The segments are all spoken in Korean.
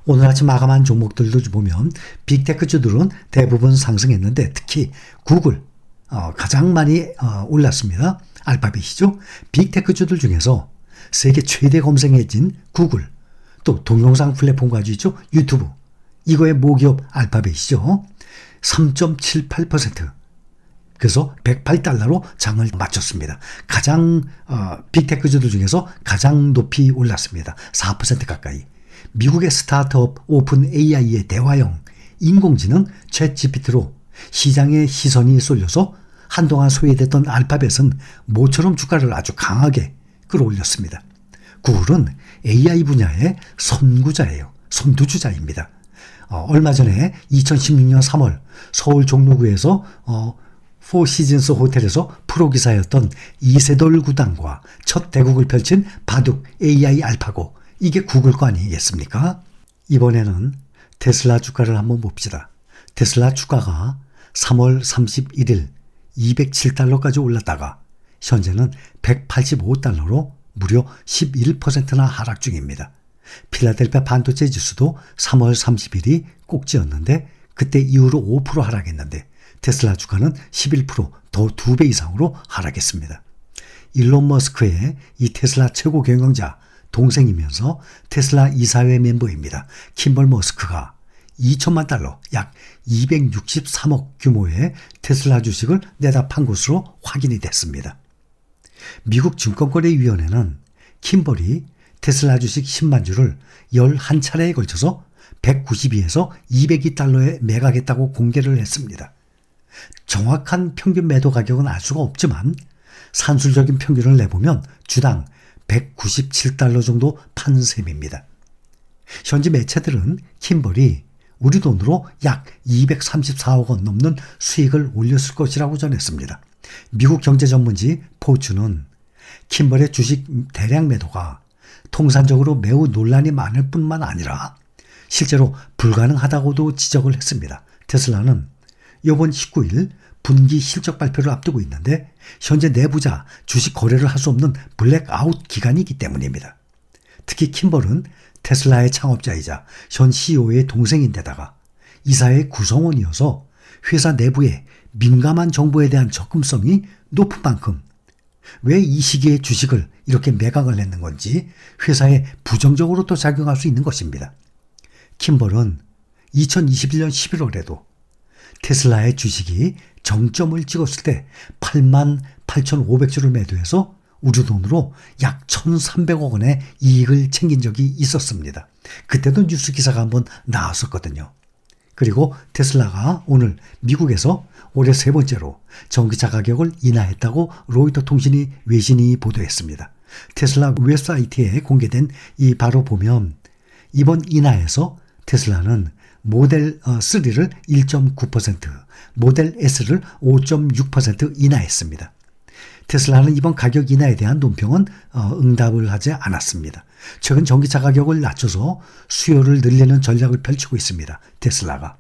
오늘 아침 마감한 종목들도 보면 빅테크주들은 대부분 상승했는데 특히 구글 가장 많이 올랐습니다. 알파벳이죠. 빅테크주들 중에서 세계 최대 검색 엔진 구글, 또 동영상 플랫폼 가지고 있죠. 유튜브, 이거의 모기업 알파벳이죠. 3.78%, 그래서 108달러로 장을 마쳤습니다. 가장 빅테크주들 중에서 가장 높이 올랐습니다. 4% 가까이. 미국의 스타트업 오픈 AI의 대화형 인공지능 챗 GPT로 시장의 시선이 쏠려서 한동안 소외됐던 알파벳은 모처럼 주가를 아주 강하게 끌어올렸습니다. 구글은 AI 분야의 선구자예요. 선두주자입니다. 얼마 전에 2016년 3월 서울 종로구에서 포시즌스 호텔에서 프로기사였던 이세돌 구단과 첫 대국을 펼친 바둑 AI 알파고, 이게 구글 거 아니겠습니까? 이번에는 테슬라 주가를 한번 봅시다. 테슬라 주가가 3월 31일 207달러까지 올랐다가 현재는 185달러로 무려 11%나 하락 중입니다. 필라델피아 반도체 지수도 3월 30일이 꼭지였는데 그때 이후로 5% 하락했는데 테슬라 주가는 11%, 더 2배 이상으로 하락했습니다. 일론 머스크의 이 테슬라 최고 경영자 동생이면서 테슬라 이사회 멤버입니다. 킴벌 머스크가 2천만 달러, 약 263억 규모의 테슬라 주식을 내다 판 것으로 확인이 됐습니다. 미국 증권거래위원회는 킴벌이 테슬라 주식 10만 주를 11차례에 걸쳐서 192에서 202달러에 매각했다고 공개를 했습니다. 정확한 평균 매도 가격은 알 수가 없지만 산술적인 평균을 내보면 주당 197달러 정도 판 셈입니다. 현지 매체들은 킴벌이 우리 돈으로 약 234억 원 넘는 수익을 올렸을 것이라고 전했습니다. 미국 경제 전문지 포추는 킴벌의 주식 대량 매도가 통산적으로 매우 논란이 많을 뿐만 아니라 실제로 불가능하다고도 지적을 했습니다. 테슬라는 이번 19일 분기 실적 발표를 앞두고 있는데 현재 내부자 주식 거래를 할 수 없는 블랙아웃 기간이기 때문입니다. 특히 킴벌은 테슬라의 창업자이자 현 CEO의 동생인데다가 이사의 구성원이어서 회사 내부의 민감한 정보에 대한 접근성이 높은 만큼 왜 이 시기에 주식을 이렇게 매각을 했는 건지 회사에 부정적으로 또 작용할 수 있는 것입니다. 킴벌은 2021년 11월에도 테슬라의 주식이 정점을 찍었을 때 88,500주를 매도해서 우리 돈으로 약 1,300억 원의 이익을 챙긴 적이 있었습니다. 그때도 뉴스 기사가 한번 나왔었거든요. 그리고 테슬라가 오늘 미국에서 올해 세 번째로 전기차 가격을 인하했다고 로이터 통신이 외신이 보도했습니다. 테슬라 웹사이트에 공개된 이 바로 보면 이번 인하에서 테슬라는 모델 3를 1.9%, 모델 S를 5.6% 인하했습니다. 테슬라는 이번 가격 인하에 대한 논평은 응답을 하지 않았습니다. 최근 전기차 가격을 낮춰서 수요를 늘리는 전략을 펼치고 있습니다. 테슬라가.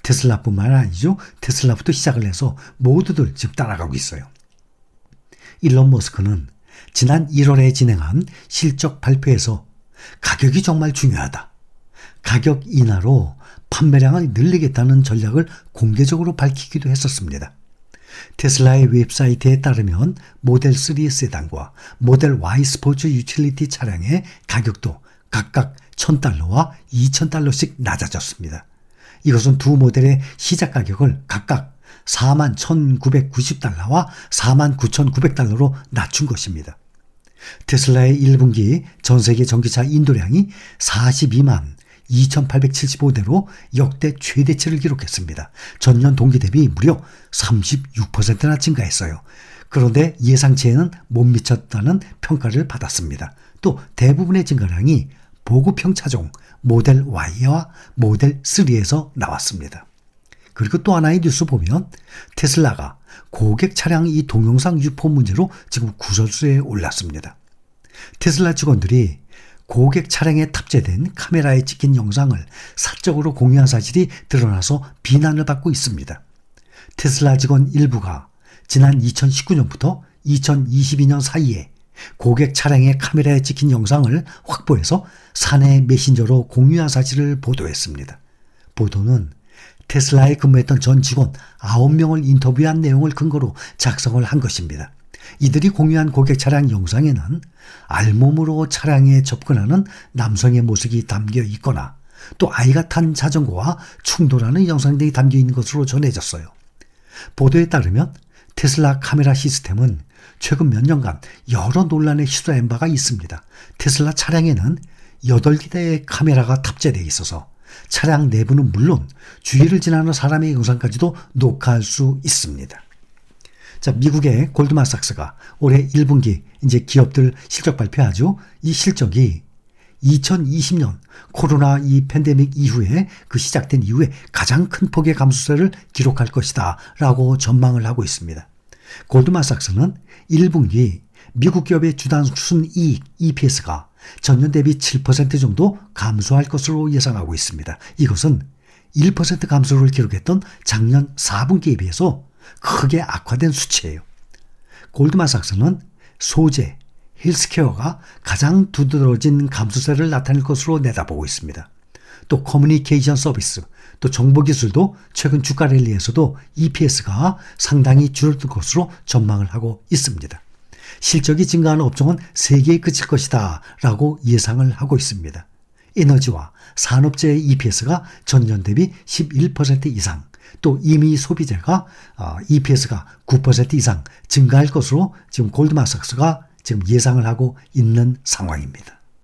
테슬라뿐만 아니죠. 테슬라부터 시작을 해서 모두들 지금 따라가고 있어요. 일론 머스크는 지난 1월에 진행한 실적 발표에서 가격이 정말 중요하다. 가격 인하로 판매량을 늘리겠다는 전략을 공개적으로 밝히기도 했었습니다. 테슬라의 웹사이트에 따르면 모델 3 세단과 모델 Y 스포츠 유틸리티 차량의 가격도 각각 1,000달러와 2,000달러씩 낮아졌습니다. 이것은 두 모델의 시작 가격을 각각 41,990달러와 49,900달러로 낮춘 것입니다. 테슬라의 1분기 전세계 전기차 인도량이 42만 2,875대로 역대 최대치를 기록했습니다. 전년 동기 대비 무려 36%나 증가했어요. 그런데 예상치에는 못 미쳤다는 평가를 받았습니다. 또 대부분의 증가량이 보급형 차종 모델 Y와 모델 3에서 나왔습니다. 그리고 또 하나의 뉴스 보면 테슬라가 고객 차량 이 동영상 유포 문제로 지금 구설수에 올랐습니다. 테슬라 직원들이 고객 차량에 탑재된 카메라에 찍힌 영상을 사적으로 공유한 사실이 드러나서 비난을 받고 있습니다. 테슬라 직원 일부가 지난 2019년부터 2022년 사이에 고객 차량의 카메라에 찍힌 영상을 확보해서 사내 메신저로 공유한 사실을 보도했습니다. 보도는 테슬라에 근무했던 전 직원 9명을 인터뷰한 내용을 근거로 작성을 한 것입니다. 이들이 공유한 고객 차량 영상에는 알몸으로 차량에 접근하는 남성의 모습이 담겨 있거나 또 아이가 탄 자전거와 충돌하는 영상들이 담겨 있는 것으로 전해졌어요. 보도에 따르면 테슬라 카메라 시스템은 최근 몇 년간 여러 논란에 휩싸인 바가 있습니다. 테슬라 차량에는 8개의 카메라가 탑재되어 있어서 차량 내부는 물론 주위를 지나는 사람의 영상까지도 녹화할 수 있습니다. 자, 미국의 골드만삭스가 올해 1분기 이제 기업들 실적 발표하죠. 이 실적이 2020년 코로나 이 팬데믹 이후에 시작된 이후에 가장 큰 폭의 감소세를 기록할 것이다 라고 전망을 하고 있습니다. 골드만삭스는 1분기 미국 기업의 주당 순이익 EPS가 전년 대비 7% 정도 감소할 것으로 예상하고 있습니다. 이것은 1% 감소를 기록했던 작년 4분기에 비해서 크게 악화된 수치예요. 골드만삭스는 소재, 헬스케어가 가장 두드러진 감소세를 나타낼 것으로 내다보고 있습니다. 또 커뮤니케이션 서비스, 또 정보기술도 최근 주가 랠리에서도 EPS가 상당히 줄어들 것으로 전망을 하고 있습니다. 실적이 증가하는 업종은 3개에 그칠 것이다 라고 예상을 하고 있습니다. 에너지와 산업재의 EPS가 전년 대비 11% 이상, 또 이미 소비재가 EPS가 9% 이상 증가할 것으로 지금 골드만삭스가 지금 예상을 하고 있는 상황입니다.